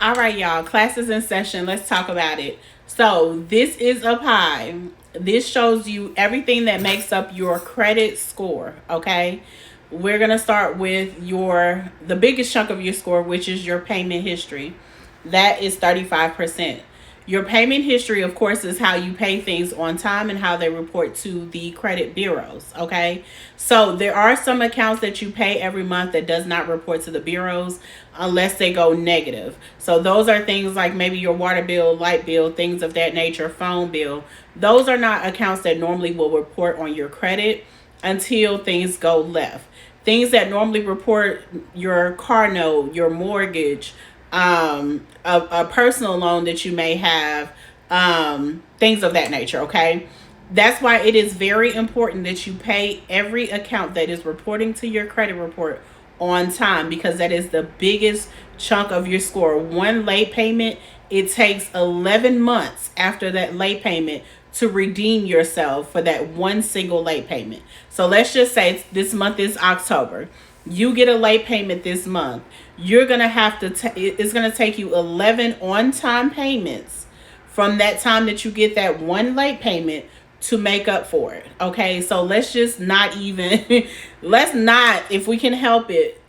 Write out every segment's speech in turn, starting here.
All right, y'all. Class is in session. Let's talk about it. So, this is a pie. This shows you everything that makes up your credit score, okay? We're going to start with the biggest chunk of your score, which is your payment history. That is 35%. Your payment history, of course, is how you pay things on time and how they report to the credit bureaus. Okay. So there are some accounts that you pay every month that does not report to the bureaus unless they go negative. So those are things like maybe your water bill, light bill, things of that nature, phone bill. Those are not accounts that normally will report on your credit until things go left. Things that normally report your car note, your mortgage, a personal loan that you may have, things of that nature. Okay. That's why it is very important that you pay every account that is reporting to your credit report on time, because that is the biggest chunk of your score. One late payment, it takes 11 months after that late payment to redeem yourself for that one single late payment. So let's just say this month is October. You get a late payment this month. You're going to have to, it's going to take you 11 on-time payments from that time that you get that one late payment to make up for it. Okay, so let's just not even, let's not, if we can help it,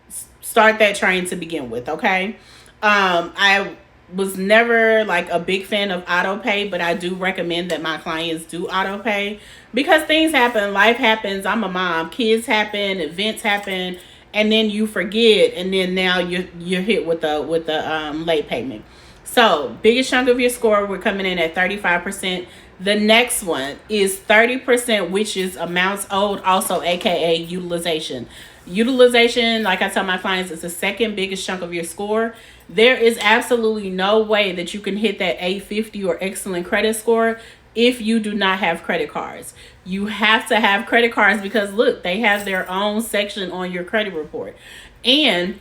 start that train to begin with. Okay. I was never like a big fan of auto pay, but I do recommend that my clients do auto pay because things happen, life happens. I'm a mom, kids happen, events happen, and then you forget, and then now you're hit with the late payment. So biggest chunk of your score, we're coming in at 35%. The next one is 30%, which is amounts owed, also aka utilization. Utilization, like I tell my clients, is the second biggest chunk of your score. There is absolutely no way that you can hit that 850 or excellent credit score if you do not have credit cards. You have to have credit cards because look, they have their own section on your credit report. And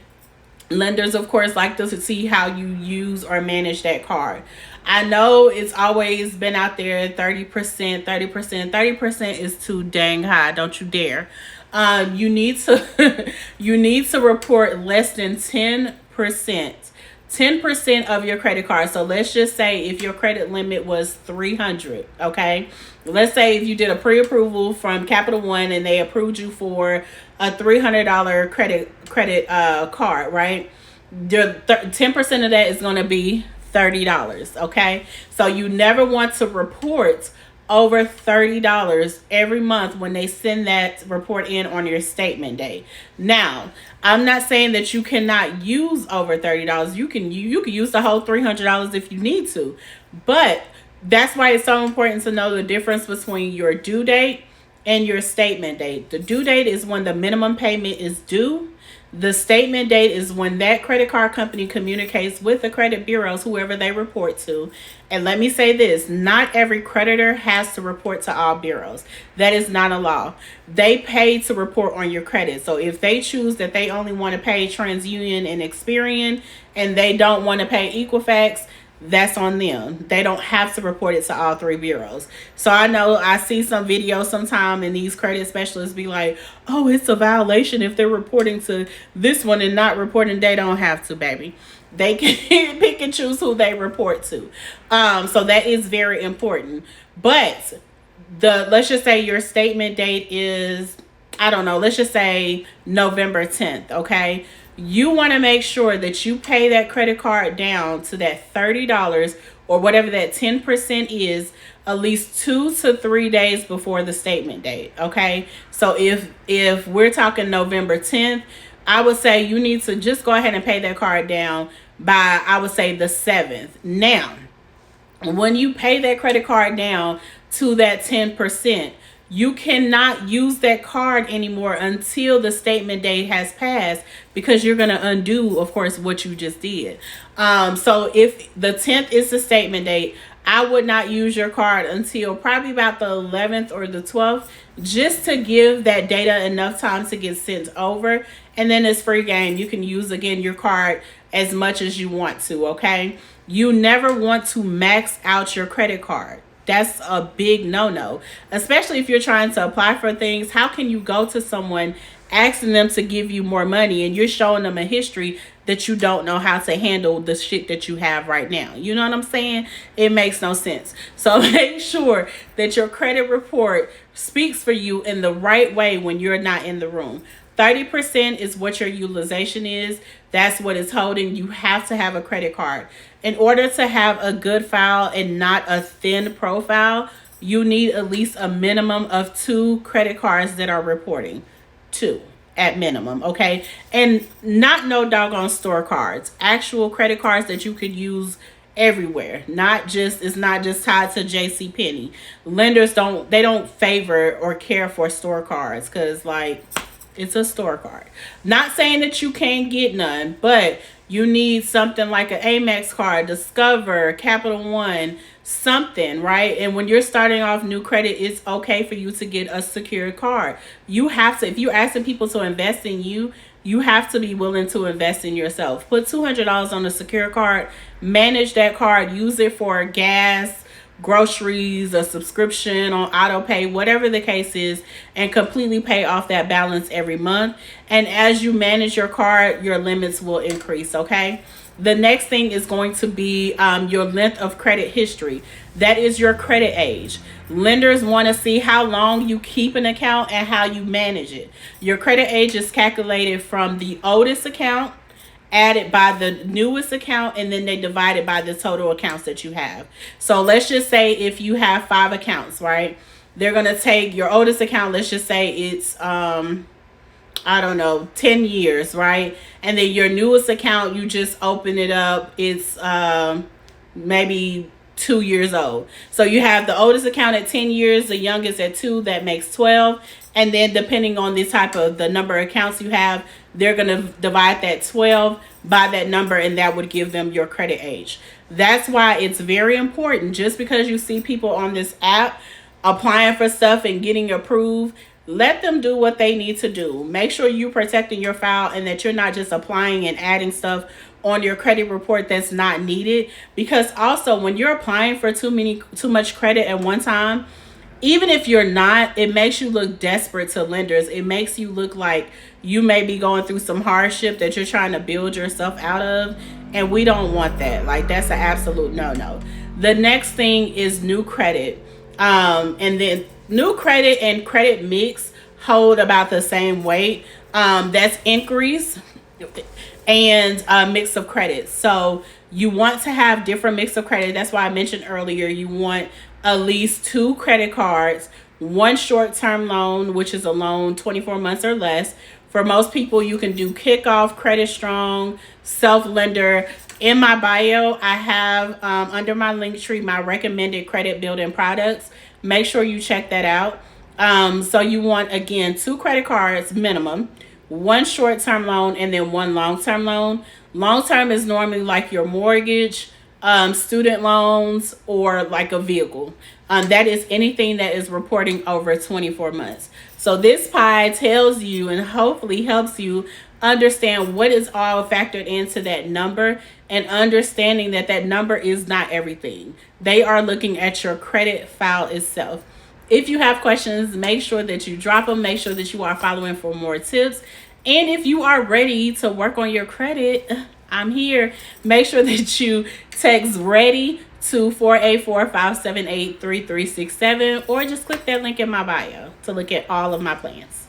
lenders, of course, like to see how you use or manage that card. I know it's always been out there, 30%. 30% is too dang high. Don't you dare. You need to you need to report less than 10%. 10% of your credit card. So let's just say if your credit limit was 300, okay? Let's say if you did a pre-approval from Capital One and they approved you for a $300 credit card, right? 10% of that is going to be $30, okay? So you never want to report over $30 every month when they send that report in on your statement day. Now, I'm not saying that you cannot use over $30. You can use the whole $300 if you need to. But that's why it's so important to know the difference between your due date and your statement date. The due date is when the minimum payment is due. The statement date is when that credit card company communicates with the credit bureaus, whoever they report to. And let me say this, not every creditor has to report to all bureaus. That is not a law. They pay to report on your credit. So if they choose that they only want to pay TransUnion and Experian and they don't want to pay Equifax, that's on them. They don't have to report it to all three bureaus. So I know I see some videos sometime and these credit specialists be like, oh, it's a violation if they're reporting to this one and not reporting. They don't have to, baby. They can pick and choose who they report to. So that is very important. But let's just say your statement date is, I don't know, let's just say November 10th, okay? You want to make sure that you pay that credit card down to that $30 or whatever that 10% is at least 2 to 3 days before the statement date. Okay. So if we're talking November 10th, I would say you need to just go ahead and pay that card down by, I would say, the 7th. Now, when you pay that credit card down to that 10%, you cannot use that card anymore until the statement date has passed, because you're going to undo, of course, what you just did. So if the 10th is the statement date, I would not use your card until probably about the 11th or the 12th, just to give that data enough time to get sent over. And then it's free game. You can use, again, your card as much as you want to, okay? You never want to max out your credit card. That's a big no-no, especially if you're trying to apply for things. How can you go to someone asking them to give you more money, and you're showing them a history that you don't know how to handle the shit that you have right now. You know what I'm saying? It makes no sense. So make sure that your credit report speaks for you in the right way when you're not in the room. 30% is what your utilization is. That's what it's holding. You have to have a credit card. In order to have a good file and not a thin profile, you need at least a minimum of 2 credit cards that are reporting. 2 at minimum, okay? And not no doggone store cards. Actual credit cards that you could use everywhere. It's not just tied to JCPenney. Lenders don't favor or care for store cards because, like, it's a store card. Not saying that you can't get none, but you need something like an Amex card, Discover, Capital One, something, right? And when you're starting off new credit, it's okay for you to get a secured card. You have to, if you're asking people to invest in you, you have to be willing to invest in yourself. Put $200 on a secure card, manage that card, use it for gas, groceries, a subscription on auto pay, whatever the case is, and completely pay off that balance every month. And as you manage your card, your limits will increase, okay? The next thing is going to be your length of credit history. That is your credit age. Lenders want to see how long you keep an account and how you manage it. Your credit age is calculated from the oldest account added by the newest account, and then they divide it by the total accounts that you have. So let's just say if you have 5 accounts, right? They're going to take your oldest account, let's just say it's I don't know, 10 years, right? And then your newest account, you just open it up, it's maybe 2 years old. So you have the oldest account at 10 years, the youngest at 2, that makes 12. And then depending on the number of accounts you have, they're going to divide that 12 by that number, and that would give them your credit age. That's why it's very important. Just because you see people on this app applying for stuff and getting approved, let them do what they need to do. Make sure you're protecting your file and that you're not just applying and adding stuff on your credit report that's not needed. Because also, when you're applying for too much credit at one time, even if you're not, it makes you look desperate to lenders. It makes you look like you may be going through some hardship that you're trying to build yourself out of. And we don't want that. Like, that's an absolute no-no. The next thing is new credit. And then new credit and credit mix hold about the same weight. That's inquiries and a mix of credit. So you want to have different mix of credit. That's why I mentioned earlier, you want at least 2 credit cards, 1 short-term loan, which is a loan 24 months or less. For most people, you can do Kickoff, Credit Strong, Self-Lender. In my bio, I have under my link tree my recommended credit building products. Make sure you check that out. So you want, again, 2 credit cards minimum, 1 short-term loan, and then 1 long-term loan. Long-term is normally like your mortgage, student loans, or like a vehicle. That is anything that is reporting over 24 months. So this pie tells you and hopefully helps you understand what is all factored into that number, and understanding that that number is not everything. They are looking at your credit file itself. If you have questions, make sure that you drop them. Make sure that you are following for more tips. And if you are ready to work on your credit, I'm here. Make sure that you text READY to 484-578-3367, or just click that link in my bio to look at all of my plans.